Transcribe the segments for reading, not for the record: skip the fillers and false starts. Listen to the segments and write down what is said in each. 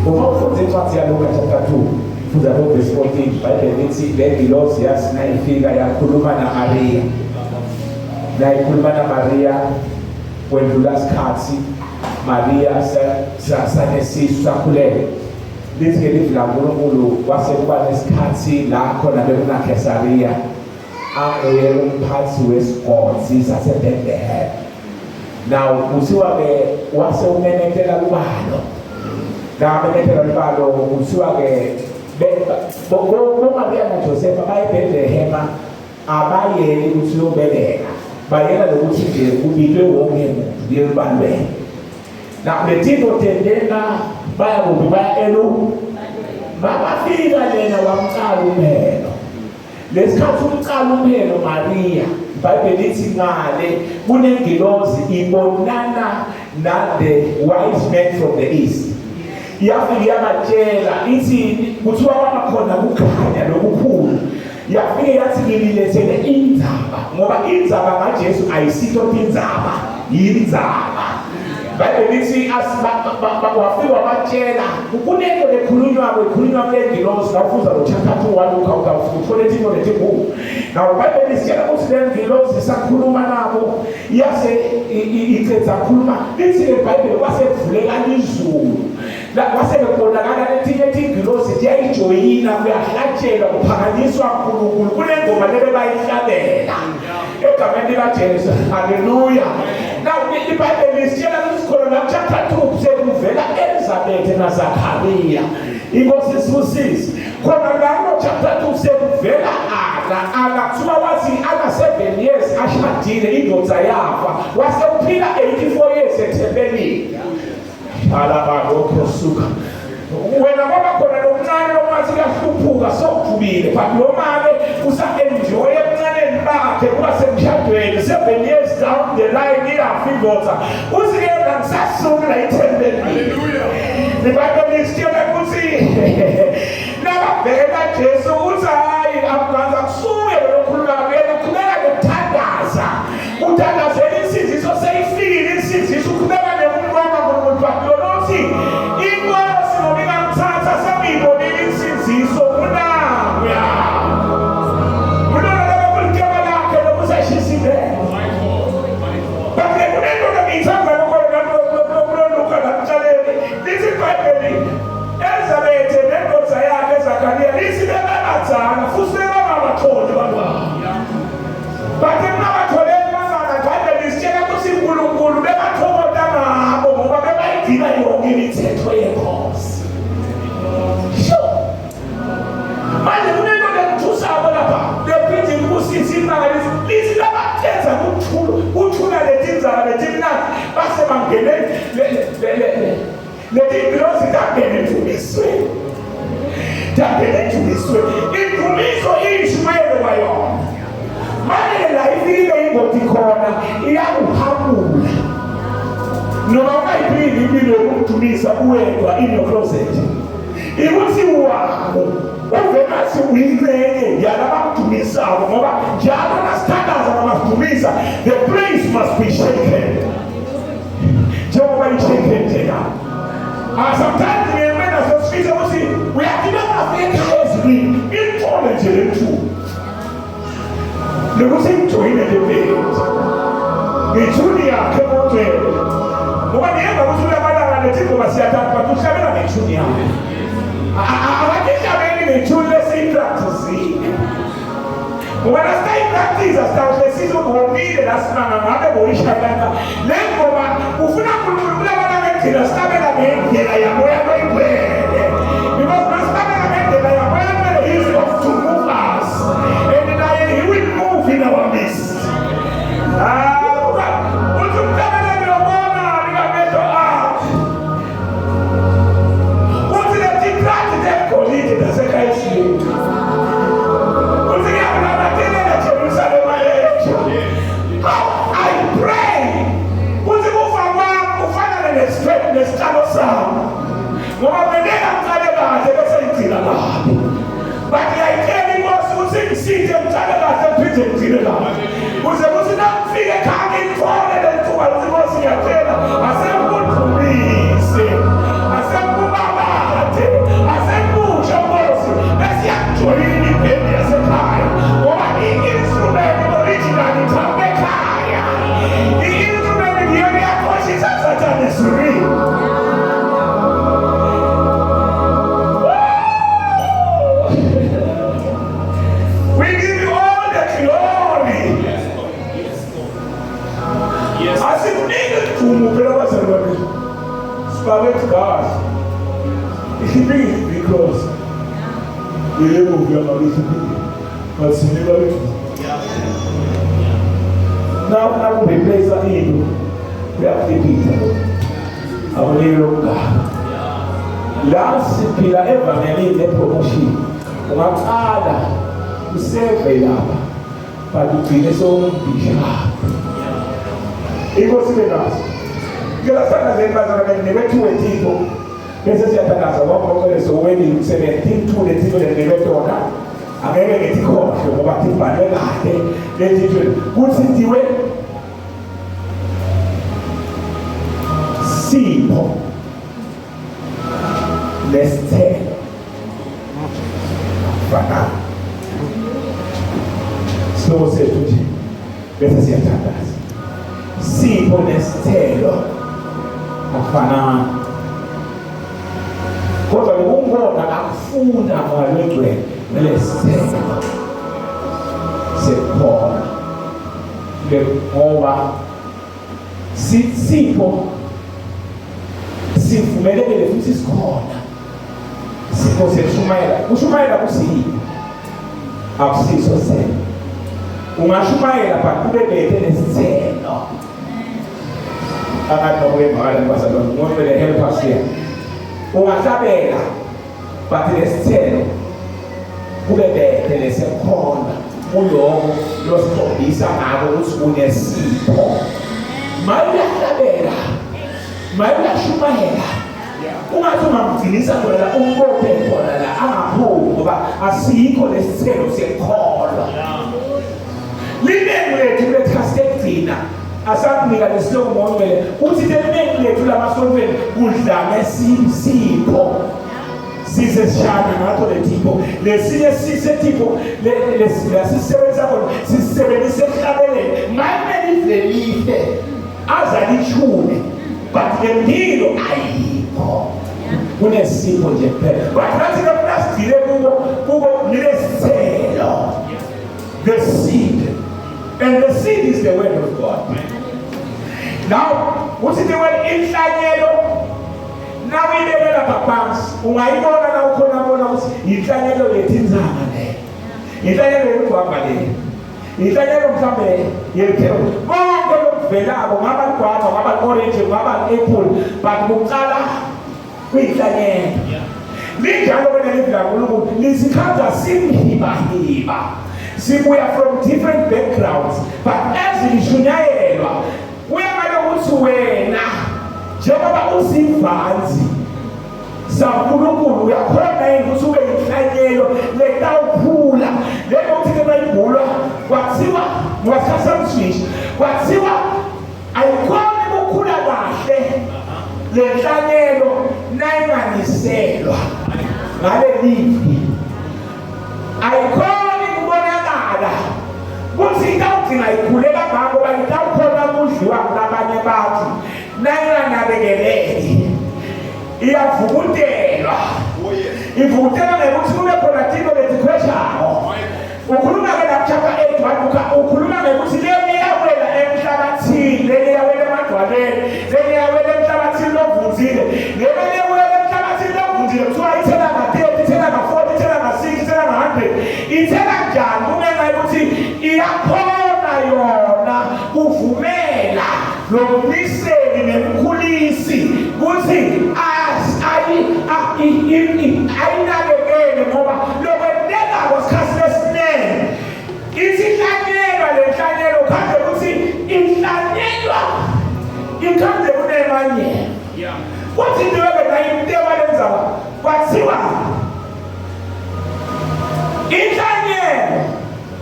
Ufunze incwadi yaLuka chapter 2 fuza verse 14 Bible lithi lengilosi yasina ifika yakhuluma naMaria. La ikhuluma naMaria kwendlula isikhathi Maria sanesisu sakhulele. Lithi ke lithi la uNkulunkulu wasekuba nesikhathi la khona bekunaKesaria anguye umphathi wesigodi saseBethlehem. Now kuthiwa ke wase umenethela kubalo. La menethela kubalo kuthiwa ke Maria naJoseph bayeBethlehem abayeli ukuthi uyobeleka. Bayela lokuthi nje kubitwe wonke umuntu yelibalwe. Na betiko tendena baya kubi baya elu babafika lena wamcala umhelo. Lesikhathi umcala umhelo Maria Bible lithi ngale kunengilozi ibonana na the wise men from the east. Yafika yabatshela ithi kuthiwa kwakhona kukhanya lokukhulu. Yafike yathi ngililethele indzaba ngoba indzaba kaJesu ayisitho indzaba yindzaba. Bible lithi wafika wabatshela kunento lekhulunywa ngengilosi la ufuza lo chapter 2 waLuka uthole into letibhuku. Now Bible lisitshela ukuthi lengilosi isakhuluma nabo yase icetha khuluma lithi iBhayibheli kwasevuleka izulu. La kwasebonakala lethi ingilosi iyayijoyina kuyahlatshelwa kuphakanyiswa uNkulunkulu kunengoma lebe bayihlabela egameni likaJesu. Hallelujah. Now iBhayibheli lisitshela khona chapter 2 sekuvela Elizabeth naZakhariya. Inkosi sibusise. Khona lapho chapter 2 sekuvela Ana kuthiwa wathi ana 7 years ashadile indoda yafa. Waseuphila 84 years ethempelini. Alabado suka. Wena baba khona lomncane lomathi kahluphuka sokuvubile but lo manje usa enjoy emncane bakhe kuba semshadweni 7 years down the line iyafika uziyela ngisasungula ithempeli. Hallelujah. IBhayibheli lisitshela ukuthi nababheka Jesu uthi hayi akuganza kusuke lokhuluma ngeke ukhuleka ngokuthandaza. Uthandazela insinziso seyifikile insinziso ukhuleka nemumama ngomuntu bakolothi inkosi noma ingamthatha semibonile insinziso kunamya. Kunona labakulikema lakhe lokusashishile. Bakhe kunento ngithanda lokho Luka namtshaleni. Lithi iBhayibheli Elizabeth nendoda yakhe Zakhariya lithi bebazana futhi bebangabatholi bantwana. Bathe nabatholeni bantwana iBhayibheli lisitshela ukuthi uNkulunkulu bebathokota ngabo ngoba bebayidina yonke imithetho yenkosi. Manje kunento ngithusako lapha lephindi kusisi imali lithi labathetha kuthula letindzaba letimnandi base bangene letingilosi tangene enthumisweni. Inthumiso iyishumelo kwayona. Manje la ifike ingoti khona iyakuhamula. Noma ungayiphili impilo yokumthumisa uwedwa in your closet. Ikuthi wakho uvemathi uyingcenye yalabamthumisako ngoba njalo nasithandaza nabamthumisa the place must be shaken. Njengoba i-shaken njena. Sometimes remember so sweet ukuthi uyakidona feka ezini intole nje lethu. Lokuthi ngjoyine le base. Ngithuni yakhe kodwa. Ngoba niyeza ukuthi uyabalanga lethi ngoba siyathatha but uhlabela ngithuni yakhe. Abakishabeni ngithuni lesipractice. Ngoba nasitayi practice asitawule sizobonile lasimanga ngabe boyishayana. Le ngoba ufuna uNkulunkulu thina stabela ngendlela yamoya kwayibele because nastabela ngendlela yamoya kwayibele he is going to move us and naye he will move in our midst. Uthi umtabela ngiyobona likamehlo akhe uthi letinkathi zegolide zaseKhayisini uthi ngiyabulabathelela Jerusalema yethu. I pray uthi kufa kwami kufanele nesitshalo sami believe because we but never now we place an eagle. We have to beat our little God. Last pillar ever many the promotion. One other to save a love, but to be his own bishop. It was in us. You understand that they went to a people. This is a task of one so when you say 17 to the people that they went to order. I'm going to go off your body, but they did good city way. See, let's tell. Fana. Slow say to you. Let's see a task. See, let's tell. Fana. Kodwa ngumngona akufuna ngalengwe lesitheko sekhona ngoba sipho sivumelekile futhi sikhona sipho seshumayela ushumayela kusiphi akusiso sena ungashumayela bakube bethe nesithelo akathoke mali kwasalona ngoba le help us here ungahlabela bathi lesithelo kube bethe lesekhona kuloko losikhombisa ngako ukuthi unesipho mayihlabela mayiyashumayela ungathi ungamgcinisa khona umbophe khona la angaphumi ngoba asikho lesithelo sekhona limeni lethu lethastegcina asakunika lesihloko ngomele uthi lemeni lethu lamasontweni kudlame sipho siseshana ngato letipho lesinye sisethipho lesisebenza khona sisebenzise ehlabeleni mayimelife azalichune but lempilo ayikho kunesipho nje phela but nathi kaplasidile kuko nilesithelo the seed. And the seed is the word of God. Now, what is the word inhlanyelo? Now we never have a pass. Ungaibona na ukona bona usi inhlanyelo yetinzana le. Inhlanyelo yokuambale. Inhlanyelo mhlambe yekho. Bonke lokuvelayo ngaba kwaba, ngaba orange, ngaba apple, but kuqala kwinhlanyelo. Linjalo wena livela kuNkulunkulu lisikhaza simhiba. See, we are from different backgrounds, but as in Shunyayelwa, we are going to win. Jehovah usivanzi. Sankulunkulu we are calling to win inhlanyelo letawukhula. Lelo ukuthi bayibhula kwathiwa wasasamshish. Kwathiwa ayikhona ukukhula kahle lenhlanyelo nayinganiselwa. Ngale livi. Ayikhona kuthi ngawudinga ikhulela ngako bayitawukhona kudliwa ngabanye bathi nayinanabekeleke iyavukutelwa ivukutelwa ngekuthi kube khona tino letikhweshayo ukhuluma ke lapha edwaduka ukhuluma ngekuthi le iyawela emhlabathini le iyawela emadwaleni le iyawela emhlabathini lovunzile le iyawela emhlabathini lovunzile kuthiwa ithela nga-30 ithela nga-40 ithela nga-60 ithela nga-100 ithela njani kungenxa yokuthi iyakhona yona uvumela lomniseli nemkhulisi ukuthi ayinakekele ngoba lokwenteka kwesikhathi esiningi isihlanyelwa lenhlanyelo khange ukuthi inhlanyelwa ikhange kunemanye kuthi ndiweke nayimtewa lenzaba kwathiwa inhlanyelo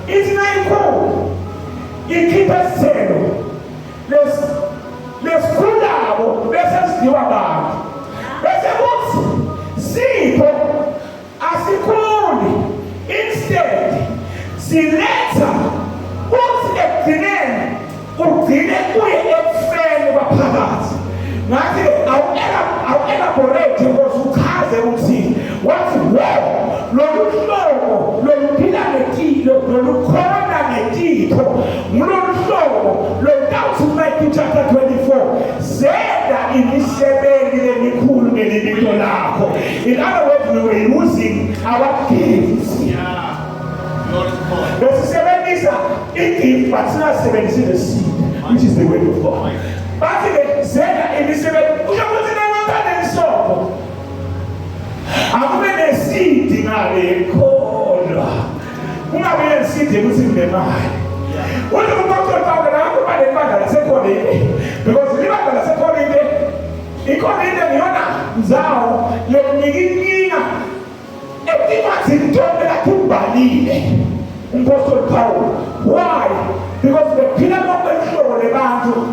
izinayikho ikhipha isithelo lesikhulako bese sidliwa abantu bese kuthi sipho asikhuli instead siletha kuthi ekugcineni ugcine kuye ekufeni kwaphakathi ngathi awu-elaborate ngoba uchaze ukuthi wathi lolu hlobo loluphila ngetilo lolukhona ngetipho ngulolu hlobo lolutawuthi Matthew chapter 24 zenda imisebenzi lemikhulu ngelibito lakho in other words we were using our gifts. Verse 7 is a gift, but not 7 is the seed, which is the word of God. But in the 7, we are putting another so. I'm going to see the code. I'm going to see the mind. What do you want to talk about? The second day, because remember the second day, he called in the Yona, Zao, Lemina, everything told me to Bali. Apostle Paul. Why? Because the pillar of the show, the battle,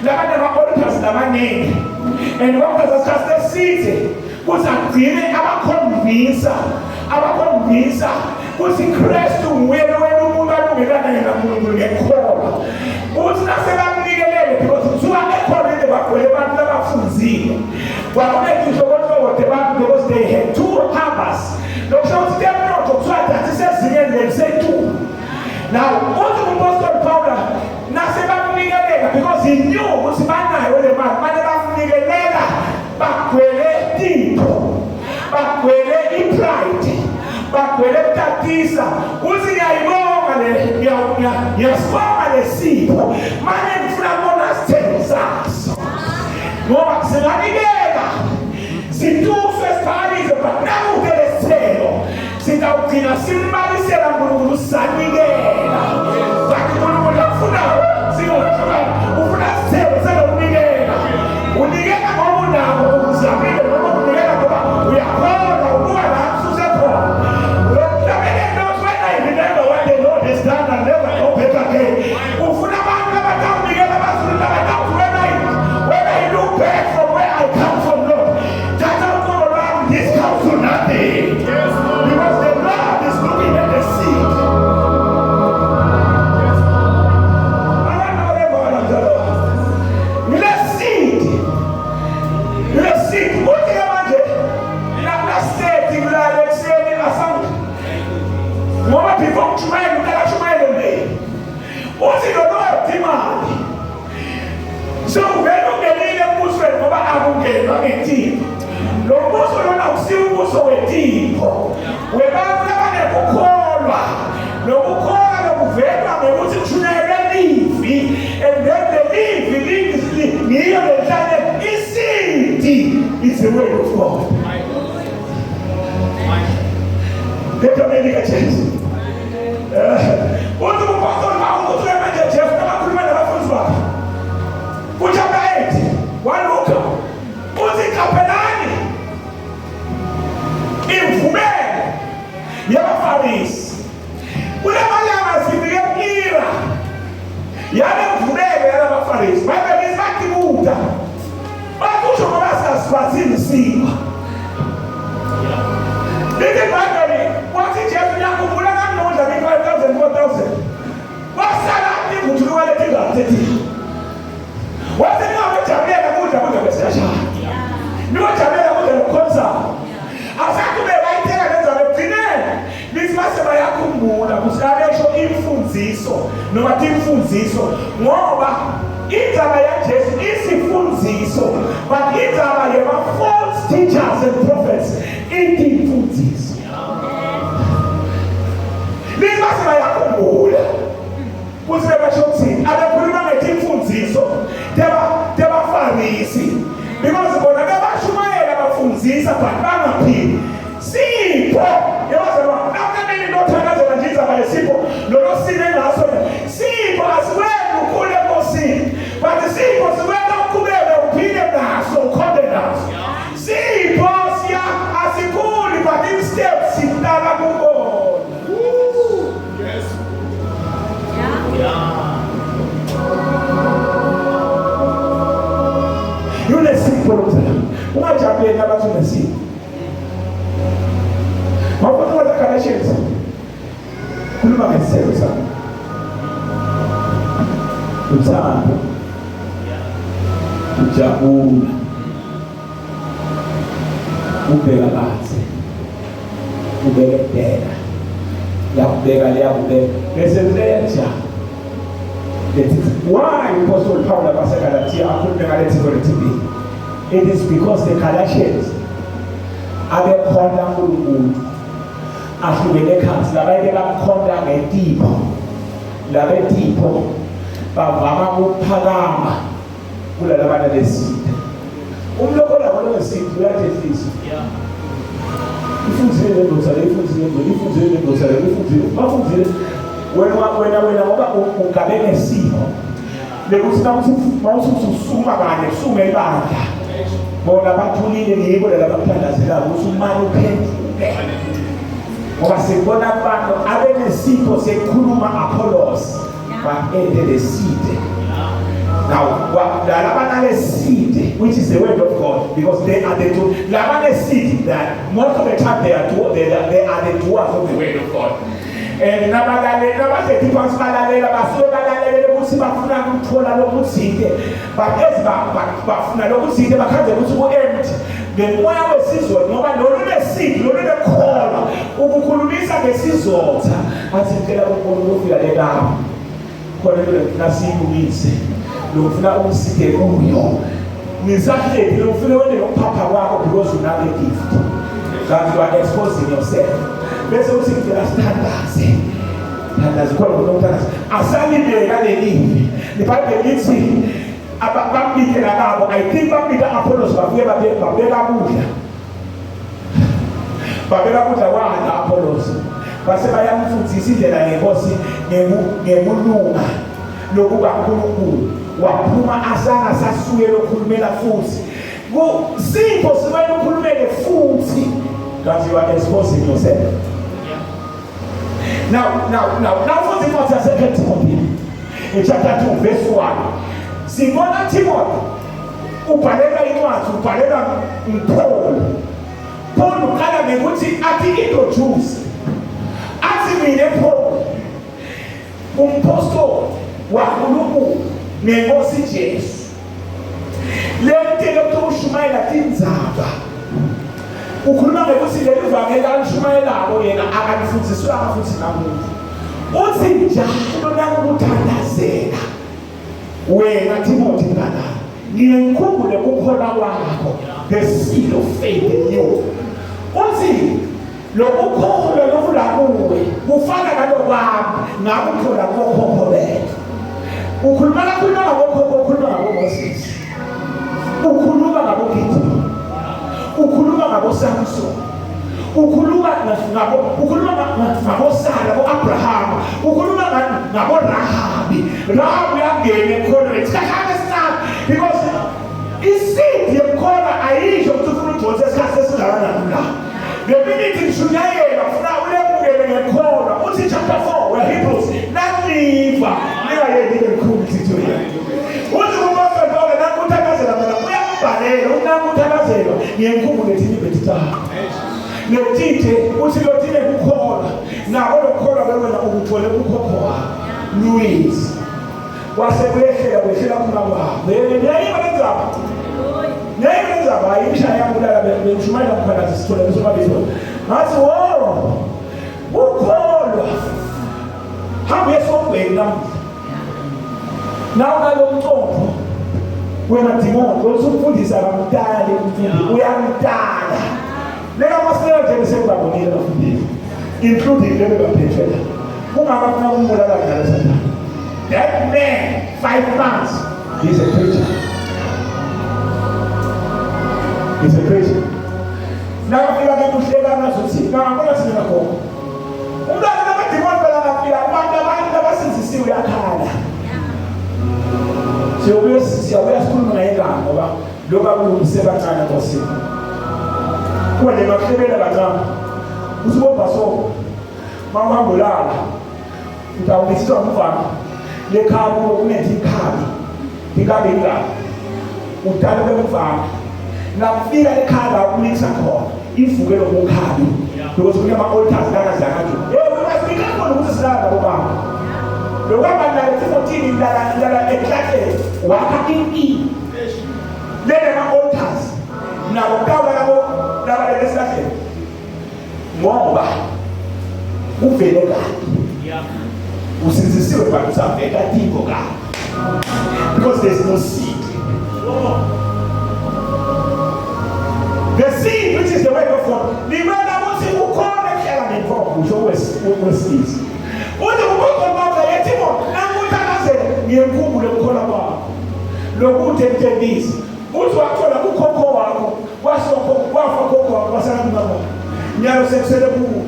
never alters the money, and what was the city was a clear our convincer, was in Christ to where the woman and call. What's not said because you are echoing the back where the man never fulfilled. Well, making sure because they had 2 hammers. No, so them not to try that. It says again, they say 2. Now, what the Apostle Paul, because he knew what's man with the man, back where they deep, back where they pride, back where they tatisa, what's the idea? You're small and a seed. My name is Ramona's Texas. No, it's an si tu fais parler de pas de céu, si tu as une symbole c'est la boule saniguera, parce que nous la funa, si on funa céu c'est la niguera, on niguera comme on savez on niguera comme we are called or la sous cette forme. La meilleure chose c'est de remember when the Lord is done and never go back again. On funa pas la niguera pas sur la when I look back from where I come from. This comes to nothing. Yes, because the Lord is looking at the seed. Yes, the seed. The seed. What do you imagine? Not stating like saying a song. More people try to try to make. What's in the Lord demand? So when you get in a Muslim, I'm going to get lo muso lona usiku muso wetipo webaba nekukolwa nokukolwa nokuvedwa ngekuthi thunele livi and then the livi ngiyo lehlane isindi is the word of God. Leto medika Jesu uthi kupastor maungu tulemanje Jesu nabakhuluma nabafundi bakhe kuchapter 8 waluka uthi kapelani imvumela yabafarisi kule malanga sifikira yale mvumela yabafarisi babe bakibuda bakusho ngoba sasifazile siba lezi bagani wathi Jesu yakubula kanonda be 5,000 4,000 wasala ukuthi wale tingathethi wathi ngabajabula kudla kodwa besasha niwajabula kodwa konza asakube bayiteka lenza begcinene bisibaseba yakhumbula kusabesho imfundiso noma imfundiso ngoba indaba yaJesu isifundiso but indaba yema false teachers and prophets imfundiso bisibaseba yakhumbula kusebesho ukuthi abakhuluma ngetimfundiso teba farisi because bona bebashumayela bafundisa but bangaphili sipho yabazalwa nakanini nothakazela nje izaba lesipho lolosine ngaso sipho asiwena ukhule enkosini but sipho siwena uqhubeke uphile naso ukhonde naso sipho siya asikhuli but instead sihlala kubona. Yes. Yeah. Yule sipo lozela ungajabule nabantu nesipo mabona wataka shenza kuluma ngeselo sana uthando ujabula ubeka kahle ubekela yakubeka liyakubeka bese leya why Apostle Paul Galatia it is because the Galatians abekhona uNkulunkulu ahlukene ekhansi labayeke bakhonda ngetipho labetipho bavama ukuphakama kulala bana lesitha umlokola wona lesitha uyathethisa ifundzile lendozana ifundzile bafundzile wena ngoba ungabe nesimo lekuthi mawususuma kanye kusume ibandla bona bathulile nibo labakuthandazelayo ukuthi umane uphendule ngoba sikubona abantu abenesipho sekukhuluma Apollos ba-ente leside. Now, labana seed, which is the word of God, because they are the two. Labana seed that most of the time they are the doers of the word of God. And nabagale people spalalela basobalale ukuthi bafuna ukuthola lokuthike, but as bafuna lokuthike bakhaze ukuthi ku-empty. Ngemoya wesizwe ngoba lolu lesidi lolu lekhola ukukhulumisa ngesizotha athi ngicela ukubona ukufika lelapha khona lona siyibuyise lokufuna ukusike kuyo nisahleli lokufuna wena lokuphapha kwakho because you have a gift that you are exposing yourself bese uthi ngicela sithandaze khona ukuthandaza asalibeka lelivi libhayibheli lithi ababike nabo I think babika Apollos babuye babeka kudla wala Apollos base bayamfundisa indlela yenkosi ngemulunga lokuba uNkulunkulu waphuma asanga sasuye lokhulumela futhi kusipho siwena ukhulumele futhi that you are exposing yourself. Now for Timothy, 2 Timothy in chapter 2 verse 1. Sibona Timothy ubhalela incwadi ubhalela Paul ukhala ngekuthi athi introduce athi mina Paul umpostoli waNkulunkulu nenkosi Jesu lento lokushumayela tindzaba ukhuluma ngekuthi leli vangeli alishumayelako yena akalifundiswanga futhi namuntu uthi njalo nakuthandazela wena Timothy ngana ngiyekhumbule ukukholwa kwakho the seed of faith in you uthi lokukholwa lokulakuwe kufana nalokwami ngakuthola kokhokho bethu ukhuluma ngabokhokho ukhuluma ngaboMoses ukhuluma ngaboGideon ukhuluma ngaboSamson ukhuluma ngabosara abo-Abraham ukhuluma ngaboRahabi yangena ekhonweni sikhahlane esincane because isidi yemkhona ayisho ukuthi ufuna udonsa esikhathi esingakanani la ngeminithi ngishunyayela ufuna ulemukele ngekhona uthi chapter 4 where Hebrews naniva ningayendile mkhulu thithoya uthi kumafedoke nakuthakazela mina uyambhalela unakuthakazelwa ngiyemkhulu lethini betitana netite uthi lotine kukholwa nako lokholwa bewena ukuthole kukhokho wakho Louis wasekuyehlela kwehlela khona kwakho neyimenzaba ayishaya kulala bemshumayela kuphakathi sithole besomabizo ngathi ukholwa hambe esombeni namuhla nalomcombo wena Timothy osufundisa kamdala umfundi uyamdala lela masela nje besebabonile bafundile including lelo baphethela ungabafuna umbulala ngalo Satan. That man 5 months he's a preacher. He's a preacher. Now fika kuhlela nazothi ngakona sina khona umntwana namadimoni phela ngafika abantu abasizisiwe yakhala siyabuya sikhuluma ngayengane ngoba lokho akulungise kancane ngosini kude bahlebela kancane usibophaso mawuhambulala utawubiswa umfana lekhabu kunethi ikhabi ikabe ingaka udala bemfana nafika ekhaya ukulisa khona ivuke lokukhabi because kunama altars kanjani ubasifika khona ukuthi silala bobaba lokubana la 14 indala eklate wakha ini lele ma altars nabo kawa laba lesahle ngoba uvele kahle usizisiwe bantu saveka tipo kahle because there's no seed. The seed, which is the word of God, utendisi uthi wathola kukhokho wakho wasokho wafa khokho wakho wasala kumama nyalo sekusele kuwo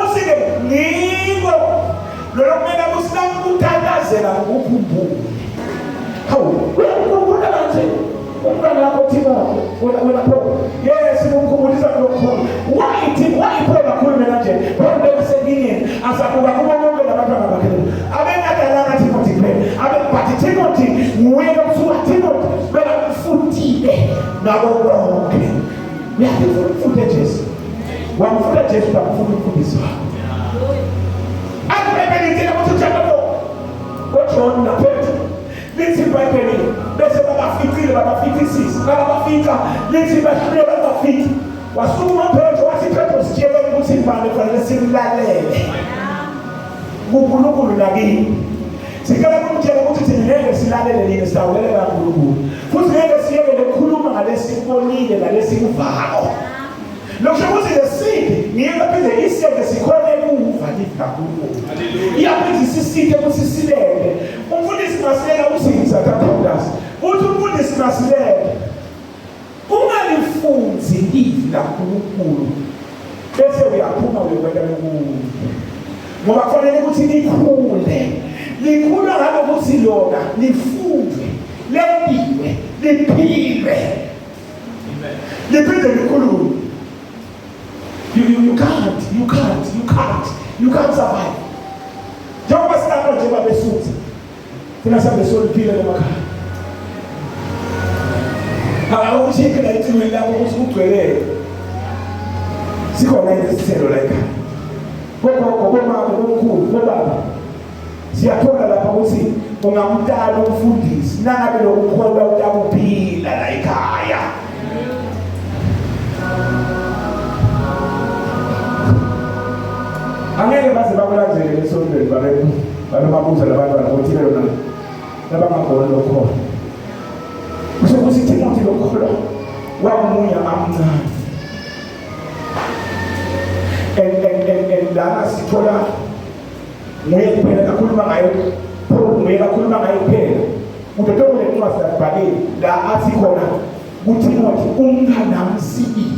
usike ngiko lo kumele kusilamu kuthandazela ukukhumbula hawu ukukhumbula nje umntwana wakho Timothy wena pho yes ukumkhumbulisa lokho why pho kakhulu mina nje bonke besengini asakuba kubo bonke labantwana bakhe abengadalanga Timothy phela abebathi Timothy nguye kuthiwa Timothy bela kufundile nabo bonke uyafunda Jesu wamfunda Jesu bakufunda ukufundisa akubebelitela ukuthi njalo John na Petro lithi iBhayibheli bese babafikile babafikisisa babafika lithi bashile babafika wasukuma Petro wathi Petro sitshele ukuthi ibane kufanele simlalele kuNkulunkulu nakini sikala kumtshela ukuthi thina ngeke silalele lini sawulelela kuNkulunkulu futhi ngeke siyekele ukukhuluma ngalesibonile nalesikuvako lokho ukuthi lesiphi ngiyeke pheze isiyeke sikhona ekuva kaNkulunkulu iyaphithi sisithe ukuthi silele umfundisi masilela usinza kaPaulus uthi umfundisi masilela ungalifunzi ilizwi laNkulunkulu bese uyaphuma uyokwenda kuNkulunkulu ngoba kufanele ukuthi likhula ngalo ukuthi lona lifunde lendiwe liphile liphinde likhulume. You can't survive. Njengoba sinabo nje babesuthi thina sabesolipile emakhaya awushike la ithini lapho ukuthi ugcwele sikhona isithelo la ekhaya bomama bomkhulu bobaba siyathola lapha ukuthi ungamdala umfundisi nangabe lokukholwa utakuphila la ekhaya. Angeke baze bakulandzele esondweni bababuza labantwana ukuthi lona labangakholwa lokho. Kusho ukuthi Timothy lokholwa wamunya amncane. And lana sithola nguye kuphela kakhuluma ngayo kakhuluma ngayo kuphela. Udokotela lencwadi yakubhalile la athi khona kuTimothy unganamsibili.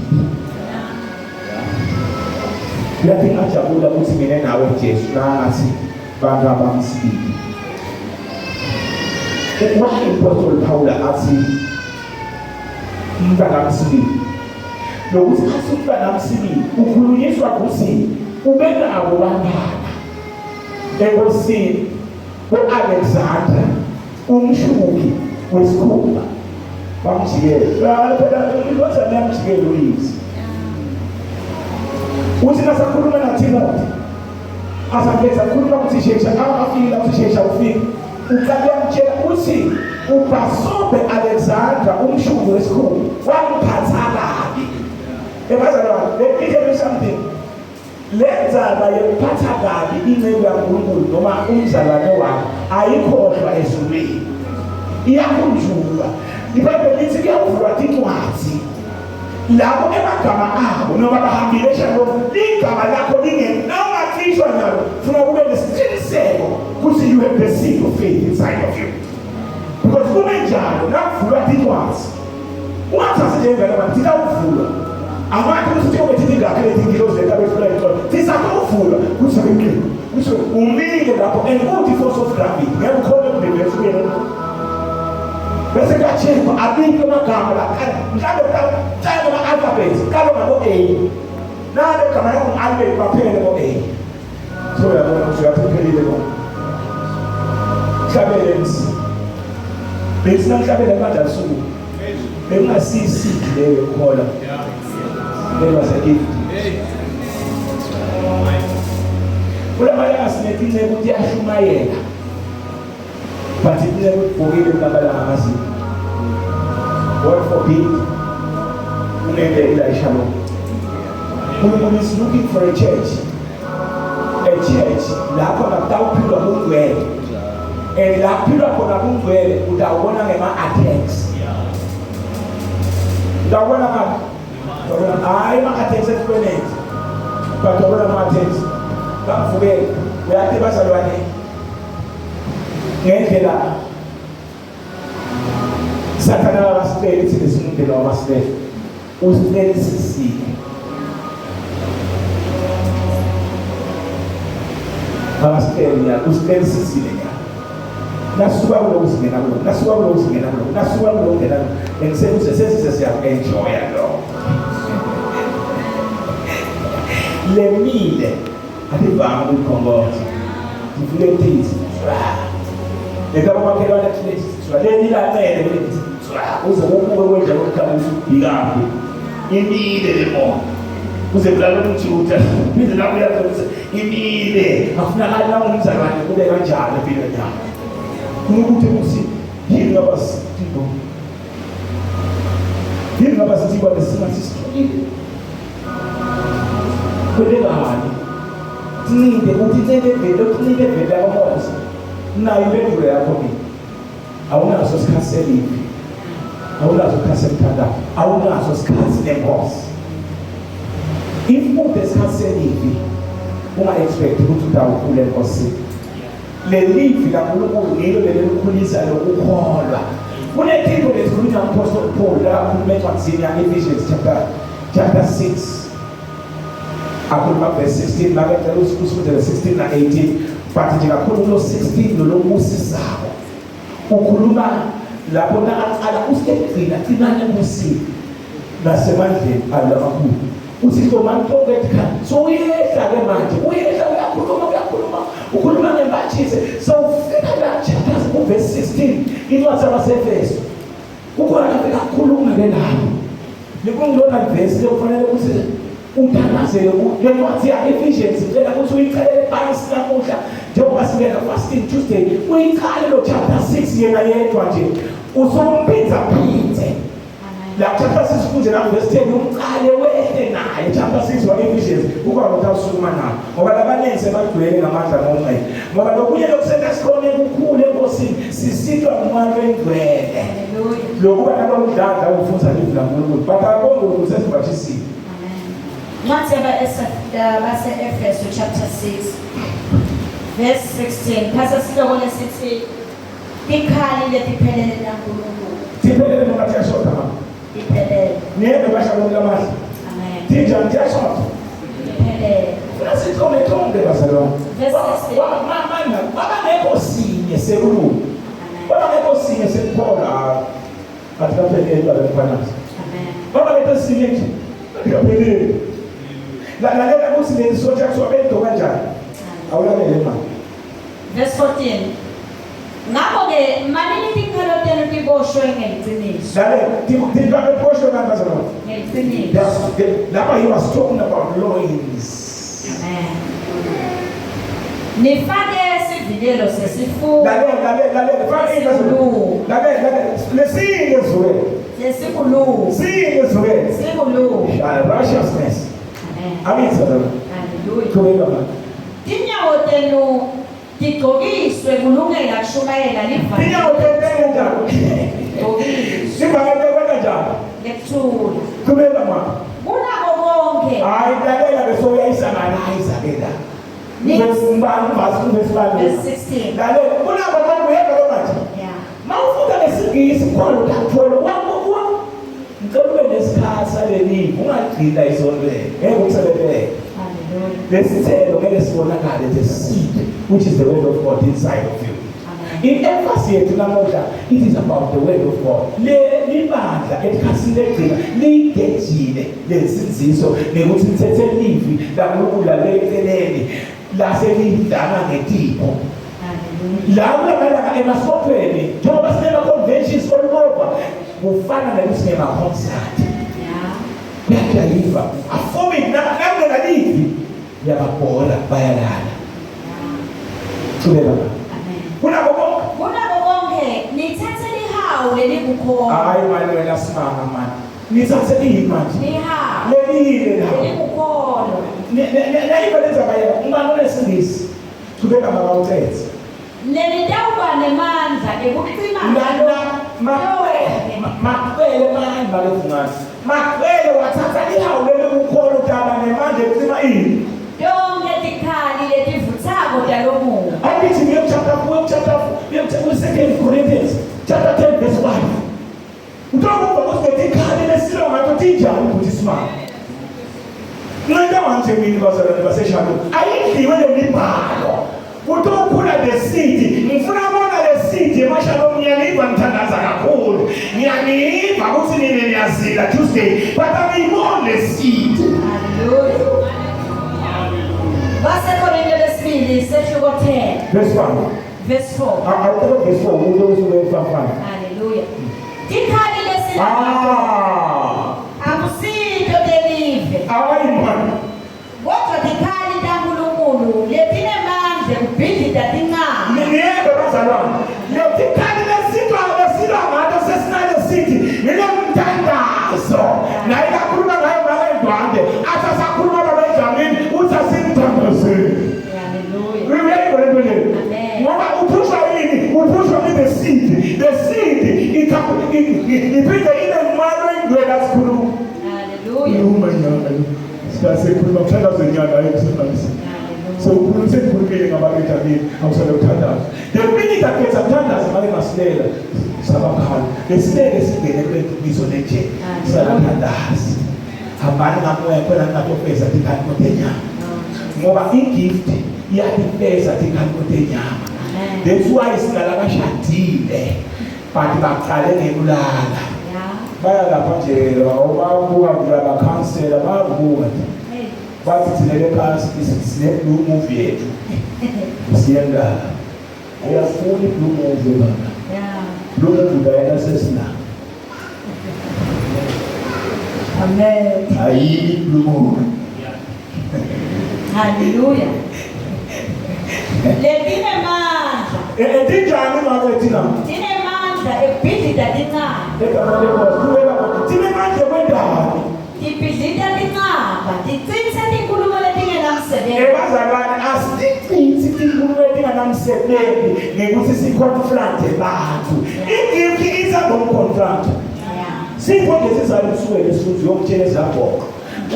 Yathi ajabula ukuthi mina nawe Jesu nangathi bangabamsibili. Apostle Paul athi umntanamsibili lokuthi athi umntanamsibili ukhulunyiswa ukuthi ubenawo bantwana enkosini u-Alexander umshuki wesikhumba bamjikele phela ilozana yamjikele uyise uthi nasakhuluma naTimothy asangeza khuluma ukuthi shesha afika ukuthi shesha ufike uqale amtshela ukuthi ubhasobe Alexander umshuki wesikhumba wamphatha kabi ebazalwane let me tell you something lenza bayemphatha kabi inceku kaNkulunkulu noma umzalwane wakhe ayikhohlwa ezulwini iyakhunjulwa iBhayibheli lithi kuyavulwa incwadi labo emagama abo noma bahambile shabo igama lakho lingenawathishwa nalo funa kube nesiqiniseko ukuthi you have the seed of faith inside of you because kube njalo nakuvulwa incwadi ungathathi njengala bantu ukuvulwa abantu ukuthi ukuthi ingakho lezingilozi ekabefuna incwadi tisakuvulwa kusebenzile kusho umile lapho and uthi force of gravity ngekho kubebesukela bese kachemba abike amagama la mhlambe mhlambe ama alphabet kalo ngabo A nalo kama yako alphabet baphele ngo A so yabona ukuthi uyaphelile ngo Chabelens bese namhlabele manje asuku bengasisi leyo khola leyo gift ulama sinetine ukuthi ashumayela but it never forgive kabala ngasi God forbid unende Elisha lo umuntu is looking for a church lapho nakutawuphilwa kungcwele and la philwa khona kungcwele utawubona ngema attacks utawubona hayi ma attacks exponent but utawubona ma attacks bamvukele uyathi bazalwane ngendlela Sathana abasiteli sinesindlela wabasiteli. Usiteli sisile. Abasiteli ya usiteli sisile ya. Nasuka kulo usingena kulo. Nasuka kulo usingena kulo. Nasuka kulo ungena kulo. Engisebenza sesiya enjoy lo. Lemile adivanga ukukhongoza. Ifletizi. Ekaba makhelwane athile swaleni la mele ukuthi uze ukubuke kwenza ukukhamisa ubhikapi imile lemo uze kulala umthuta bize lapho yathi imile afunakala la umzalwane kube kanjalo impilo yakho ukuthi usi yini ngabasithibo lesisimathisikhile kwelelani ncinde ukuthi ncinde vele yakomoza nayo impendulo yakho ni awunaso isikhathi selivi awunaso isikhathi semthandazo awunaso isikhathi senkosi if ude isikhathi selivi unga-expect ukuthi utawukhula enkosini lelivi kaNkulunkulu ngilo lelikhulisa lokukholwa kunethimbo lesikhulunywa ngapostoli Paul lakakhuluma encwadini ya-Ephesians chapter 6 akhuluma verse 16 makecela usifundele 16 na 18 but nje kakhulu lo 16 lobusisako ukhuluma lapho naqala usekugcina thinana kusini nasemandleni alamakhulu uthi lo mantoketka so uyehla ke manje uyehla uyakhuluma ukhuluma ngembathise so ufika la chapter verse 16 incwadi yabaseFeso ukhona kakhuluma ke lapho nikungilona verse lefanele ukuthi uthanazele lencwadi ya-Ephesians ngicela ukuthi uyichelele phansi namuhla njengoba singena fasting Tuesday uyichale lo chapter 6 yena yedwa nje usomphinzaphindze la chapter 6 kunje na verse 10 umqale wehle naye chapter 6 wa-Ephesians ukwazi ukuthi awusukuma nawo ngoba labanengi sebagcwele ngamandla ngomoya ngoba lokunye lokusenza sikhona kukhulu enkosini sisitwa ngumoya wengcwele lokuba nabamdladla ufunza livi laNkulunkulu but abonge ukuthi sesibathisile. Once base-Efeso chapter 6 verse 16 phasa sihloko lesithi ikhali letiphelele laNkulunkulu tiphelele noma tiyashota mama iphelele niye bashalom lamahla amen tinjani tiyashota iphelele nasithombe bazalwane verse 16 mama babangekho sinye sekulungu babangekho sinye sekukholwa atikaphelele babemfanazi amen babangekho sinye nje atikaphelele lalela ukuthi lesoja kuswa bento kanjani awulalele mama verse 14 ngakho-ke manini tinkhalo tenu tiboshwe ngeliqiniso lalela tiboshwe ngabazalwane ngeliqiniso lapha he was talking about loins amen nifake isivikelo sesifuba lalela righteousness amen hallelujah tinyawo tenu tigqokiswe kulungela kushumayela tinyawo tenu njalo sibangele njalo ngekuthula kumela mama kunako konke hayi lalela besoyayisanganayiza ke la verse 16 lalela kunako konke uyeka lo manje mawufunda lesingisi khona uthathola wakho ngicela ube nesikhathi saleli ungagcina isonto ngeke ukusebenzele lesithelo ngeke sibonakale the seed which is the word of God inside of you. In emphasis yethu namuhla it is about the word of God. Libandla ekhasini egcina ligejile lesinziso nekuthi nithethe livi laNkulunkulu lalekeleni laselidana ngetipho. Lawo lamalanga emasontweni njengoba sinema conventions all over kufana nekuthi sinema concert. Yayiva afumi nangena livi yababhola bayalala. Thuleka kunako konke nithathe lihawu lelikukhona hayi manje wena simanga manje nithathe imanje lihawu lelile la lelikukhona nayibenza bayela ungani lesingisi thuleka mabawuthethe nelitawuba nemandla ekucima makwele manje balezingane makwele wathatha lihawu lelikukhona utaba nemanje ekucima ini yonke tikhali letivutsako talomuntu abithi chapter 2 2 Corinthians chapter 10 verse 5 man. Nenda wanje mina bazalwane baseshalo. Ayidliwe lemibhalo. Utokhula the seed. Ngifuna bona le seed emashalo ngiyaniva ngithandaza kakhulu. Ngiyaniva ukuthi nini niyazila Tuesday, but I'm on the seed. Hallelujah. Verse 10. Verse 1. Verse 4. I'll tell verse 4. Who knows where from? Hallelujah. Tikhali lesina. Akusito delive. Awayimani. Kodwa tikhali taNkulunkulu letine manje kubhidida tincane. Niyeke bazalwane. Yo tikhali lesitwa ngathi sesinale sithi nilemthandazo. Na ikakhuluma ngayo ngayedwande. Athi sakhuluma babedlamini uthi asinthandazeni. Ngoba uphusha yini? Uphusha with the seed. The seed iphinda ile mmalo ingwela sikhuluma. Hallelujah. Umanyana. Sikasekhuluma ukuthandaza inyanga ayikusebenzi. So ukhuluma sekukhulumile ngabantu abini awusale ukuthandaza. The minute akhetha ukuthandaza manje ngasilela sabakhala. Lesilele singene kule bizo leje. Sakuthandaza. Hambani ngamoya khona ngatofeza tikhani kodenya. Ngoba igift iyadifeza tikhani kodenya. That's why singalakashadile but baqale ngekulala. Bayalapha nje obabuka kulaba counselor babuka. Bathi thilele phansi sine blue movie yethu. Siyenda. Uyafuna blue movie baba. Blue movie bayela sesina. Amen. Ayi blue movie. Hallelujah. Letine mandla. Tinjani manje thina? Tine mandla ebhidida tincane. Tine manje kwendani? Tibhidida tincaba, ticinisa tinkulumo letingenamsebenzi. Bazalwane asicinisi tinkulumo letingenamsebenzi ngekuthi sikonfront abantu. Igift isa ngomconfront. Sipho lesizalo suwele sifuthi yokutshela zabhoka.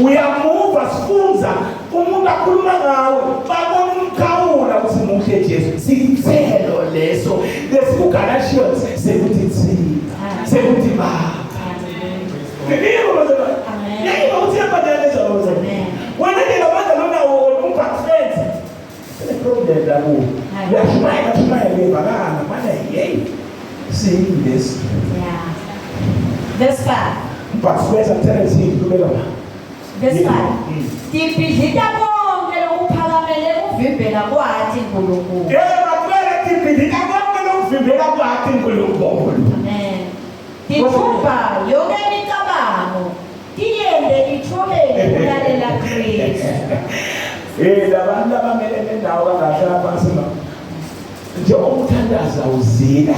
Uyamuva sifunza umuntu akhuluma ngawe babona umkhawula ukuthi muhle Jesu sithelo leso lesikuGalatians sekuthi thina sekuthi baba ngiyebo bazalwane ngiyebo uthi yabadala bazalwane wena ke abantu lona umphathfense the problem la ku yashaya lebakana mana hey seeing this Verse 5. Mphathfense athelezi kubeka Verse 5. Tibhidida konke lokuphakamele kuvimbela kwathi uNkulunkulu. Makwele tibhidida konke lokuvimbela kwathi uNkulunkulu. Amen. Tithumba yonke imicabango tiyende ithobele ukulalela Kristu. Labantu abamelene nendawo kangahlala phansi ma. Nje ukuthandaza uzila.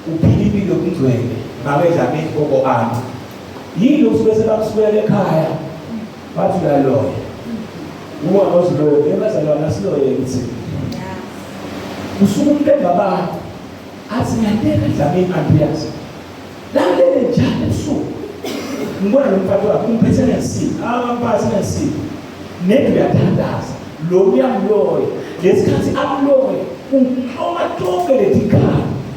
Uphila impilo engcwele. Ngabedla mekoko ami. Yini usibese bakuswele ekhaya. Bathi la loya. Uma ngosiloyo ebazalwana asiloye ukuthi. Usuku umuntu engabantu athi ngiyanteka dlamini andiyazi. Lalele njalo usuku. Ngibona lo mfati wakhe umphethe ngesipho. Abamphathi ngesipho. Nebi uyathandaza. Lo uyamloya. Lesikhathi amloya. Unhloma tonke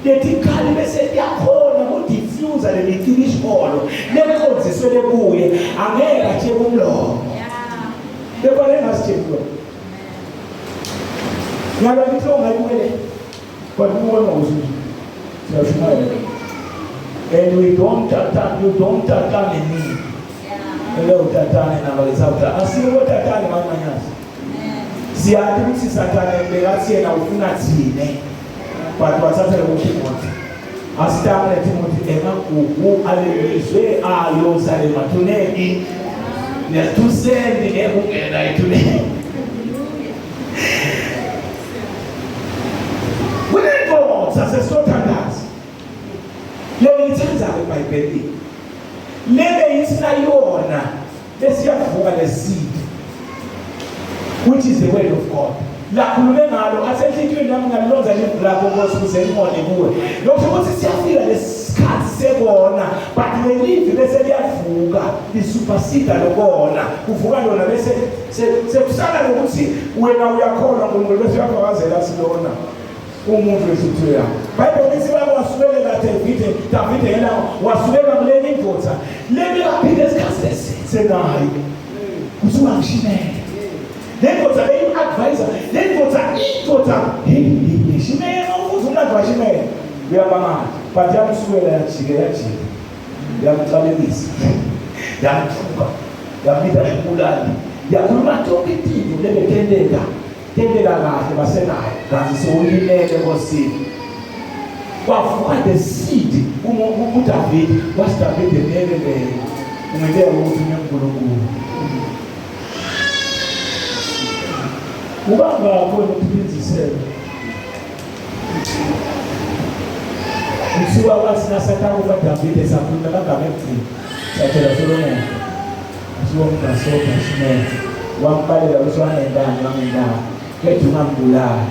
letikhali bese liyakhona ukudiffuza lelitibisholo. Lekonziswe lekuye. Angeke atsheke umlomo. Lekwale ngasitshekwa. Ngalo ngihlonga ibuye. Kodwa ubona usuku. Siyashumela. And we don't tatane, you don't tatane me. Hello tatane na walizauta. Asiwo tatane manyanyazi. Siyati ukuthi satane bekathi yena ufuna thine. But wasathe ukuthi asitamele Timothy emagugu alelizwe ayo sale mathuneni. Netusende ekungena ithuneni. Wena sasesothandaza. Lelo lithenza eBhayibhelini. Lebe yisayona lesiyavuka leseed, which is the word of God. La khulume ngalo asenhlitweni nami ngalonza lebhlako Nkosi kuze ngone kuwe. Lokho ukuthi siyafika lesikhathi sekona, but lelivi bese liyavuka lisupersede lokona. Kuvuka lona bese sekusala ukuthi wena uyakholwa ngoNkulunkulu bese uyafakazela silona. Umuntu wesithuya. Bible lithi baba wasubelela David yena wasubelela kuleli indoda. Lebe kaphinde isikhathi senayi kuthiwa ngishimele le ndoda beyi-advisa le ndoda shimele ufuthi umnandi washimele uyabangala but yamsukela yajike yamcabelisa yamthuka yabida ibulali yakhuluma tonke itinto lebetendeka kahle basenayo kanti sewulimele Nkosini kwavuka the seed uDavid wasiDavid emele umele ukuthi uNkulunkulu ubanga khona ukuphindisela kuthiwa wathi nasatakufa David esakhuluma kangame kuthini sathela Solomon kuthiwa umngasoka Shimele wambalela ukuthi wangendanga kethu ngambulala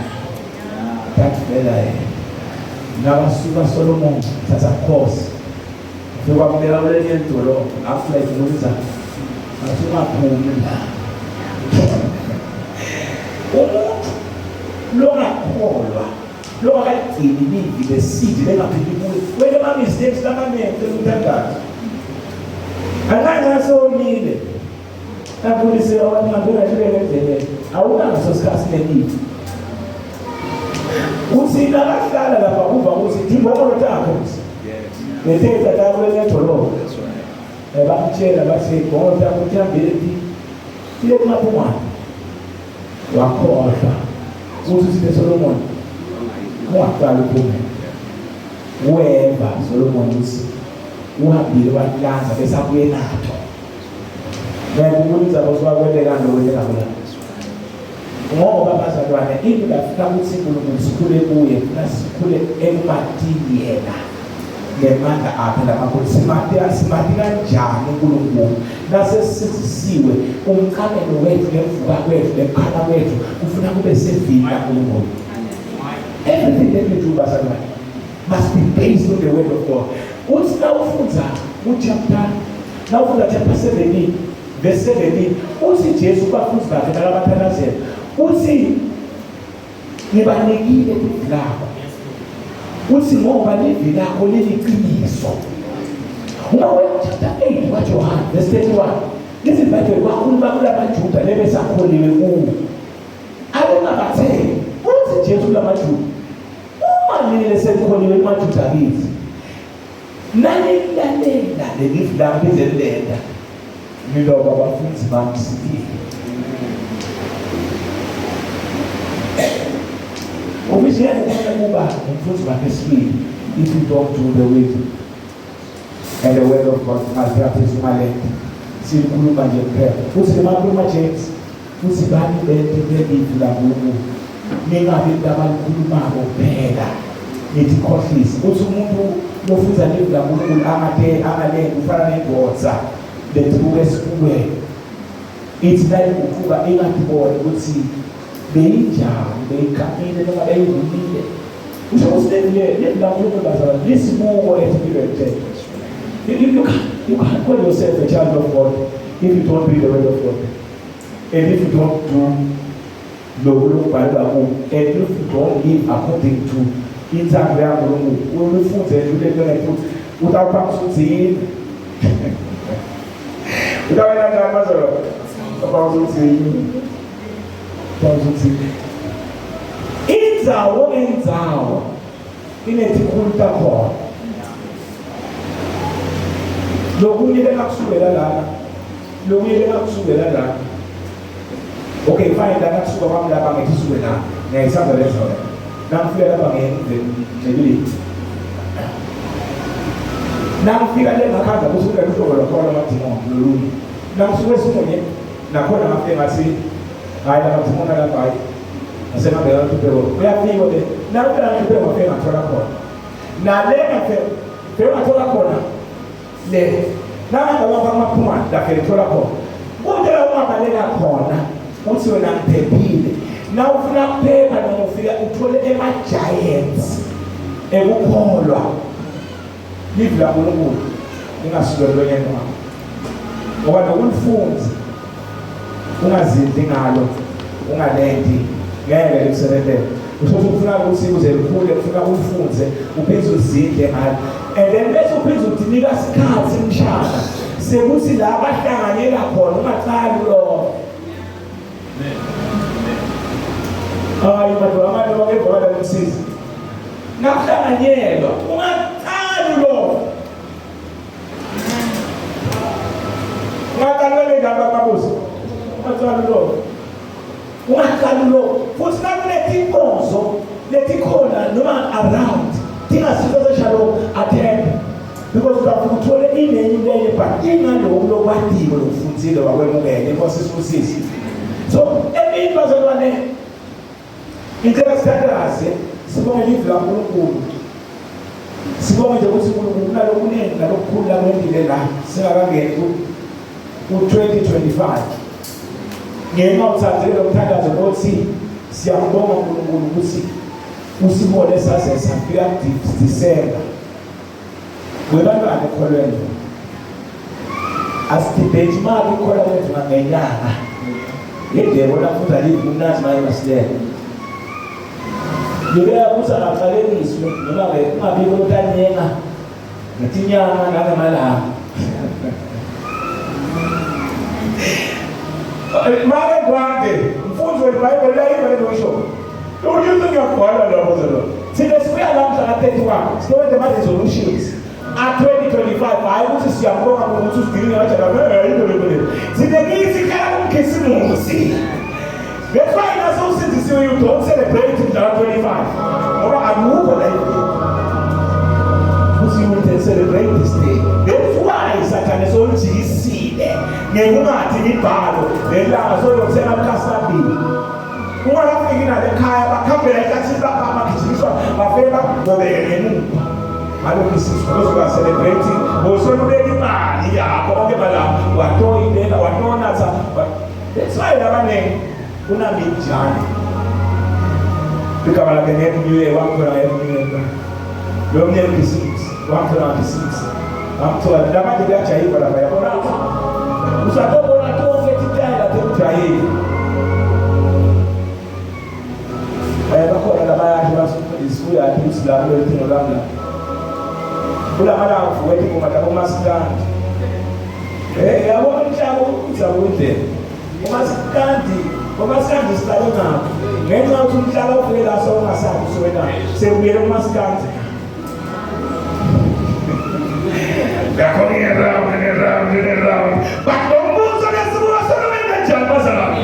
that fella nabasuka Solomon thatha course sokwamela ulenye idolo after iluza asimaphumi la umuntu longakholwa lokagcini livi lesidi lengaphindi kuwe wena ma mistakes lamamente uthandaza angangasonile nakulise abantu ngabona njengezele awunaso sikhathi lelivi uthi nakahlala lapha kuva ukuthi ingqondo takho bethetha takho lentolo bamtshela bathi ngoba kuthambile ile kumaphumana wakhohlwa ukuthi sile Solomon waqala ukume weva Solomon uthi uhambile walanza bese abuye natho bayakubonisa boswakweleka ndokweleka bona ngoba bazalwane into lafika ukuthi uNkulunkulu sikhule kuye nasikhule ematini yena ngemandla akhe lamakhosi simati kanjani uNkulunkulu nasesizisiwe umqamelo wethu nemvuka kwethu nemkhala wethu ufuna kube sevini kaNkulunkulu. Everything that we do bazalwane must be based on the word of God. Uthi nawufunda chapter 17 verse 17 uthi Jesu bafundi bakhe nalabathandazela uthi nibanikile ivi lakho uthi ngoba livi lakho liliqiniso. Uma chapter 8 waJohane verse 31 lizibhayibheli kwakhuluma kulamaJuda lebesakholiwe kuwo abengabatheni uthi Jesu lamaJuda uma nile sekholiwe kumaJuda kithi nanilalela lelivi lami lizelilenda niloba abafundi bami sibili obisiyena kuba umfundi wakhe sibili if you don't do the will and the word of God must practice umalenda sikhuluma nje kuphela futhi lemakhuluma James futhi bani belivi laNkulunkulu ningabi abalikhulumako kuphela nithi khohlisa uthi umuntu lofuza livi laNkulunkulu angalengi ufana nengoza lethuke sikube ithi nayo ukuba ingathibone ukuthi beyinjani beyikamile noma beyivumile usho usilele laNkulunkulu bazalwane lisibuko ethikiwe you can't call yourself a child of God if you don't read the word of God and if you don't do and if you don't live according to intando yaNkulunkulu ufunze njule futhi utawuphamsuthi utawela ngamazolo abawuthi indzawo inetikhulta khona lokunye bekakusukela lana okay fine la kusuka kwami lapha ngithi suke la ngiyisandla lezo namfika lapha ngiyenzekile namfika le ngakhanda kusuka luhlobo lwakhona amadimoni lolunye namsuke simunye nakhona ngafike ngathi hayi la madimoni lapha hayi asemabheka kuphela uyafika le naphela kuphela ngafike ngathola khona nale ngafike ngathola khona le nanga ngamaphuma ngafike ngathola khona kodwa ungabalela khona uthi wena ngiphephile na ufuna kuphepha noma ufika uthole ema-giants ekukholwa livi laNkulunkulu lingasukeli lonyeni wakho ngoba nokulifunza ungazindli ngalo ungalendi ngeke likusebenzele usothi ufuna ukuthi uze likhule ufuna ulifunze uphinde uzindle ngalo and then bese uphinde udinika isikhathi mshana sekuthi la abahlanganyela khona ungaqali lo hayi madodana abantu bakebona umsizi nakuhlanganyelwa ungaqali lo ungaqali ndaba kabusi ungaqali lo ungaqali lo futhi nakulethi inkonzo lethi khona noma around tingasifeza shalo attend because uthole inenye leyo but ingaloko lokwatiko lokufundzile wakwemukele inkosi isibusisi so emini bazalwane ngicela sithandaze sibonge livi laNkulunkulu sibonge nje ukuthi uNkulunkulu unalokuningi nalokukhulu lakwendile la singakangeni ku-2025 ngenxa uthandile lokuthandaza ukuthi siyambonga uNkulunkulu ukuthi usibone sase safika December webantwana ekholweni asidibhethi imali ikhola kwethu ngenyanga yedebo lafuza livi umnazi maye basilela libeka ukuthi angaqaleliswe noma kungabikho lotanyenga ngetinyanga nangemalanga make kwande mfundzi welibhayibheli layibhele ngisho uyuthi ngiyakubhala lapho zalo thina sibuya lamhla ka-31 sizowenza ama-resolutions a-2025 hayi ukuthi siyambonga ukuthi usigilile ngajala thina kithi khala kumkhisimusi that's why nasewusindisiwe you don't celebrate mhla ka-25 ngoba akukho la ukuthi you will celebrate this day that's why sathane solijikisile ngekungathi ngibhalo lelanga soyothenga mkhasilabili ungakafiki nale khaya bakhambela ehlathini lapha amagijimiswa bafika ngobeke ngemuva ngalokhu isizwe losuka-celebrating ngosolubeka imali yakho konke bala watoyilela watonatha that's why labanengi kunambijane igama lakhe ngemnyuye wamthola ngemnyuye lomnye bhizinisi wamthola ngebhizinisi wamthola lamanje kuyajayiva lapha yabona usatobona konke titayela tekujayeli bakhona labayakhe basuya ukuthi la kulo lithingo lami la kulamalanga wethi kumasikandi yabona umhlaba uzakudlela umasikandi siqale ngapho ngenxa yokuthi umhlaba ufike la sowungasabi usowena sekubuyele kumasikandi ngakhona but lo mbuzo lesibuka solowenza njani bazalwane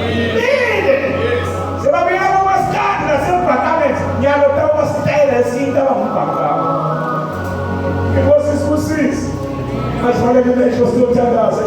sebabuyela kumasikandi nasebhakameti nyalo tawumasitayela esinto abangubhakama inkosi isibusisi asifanele lesho siyothandaza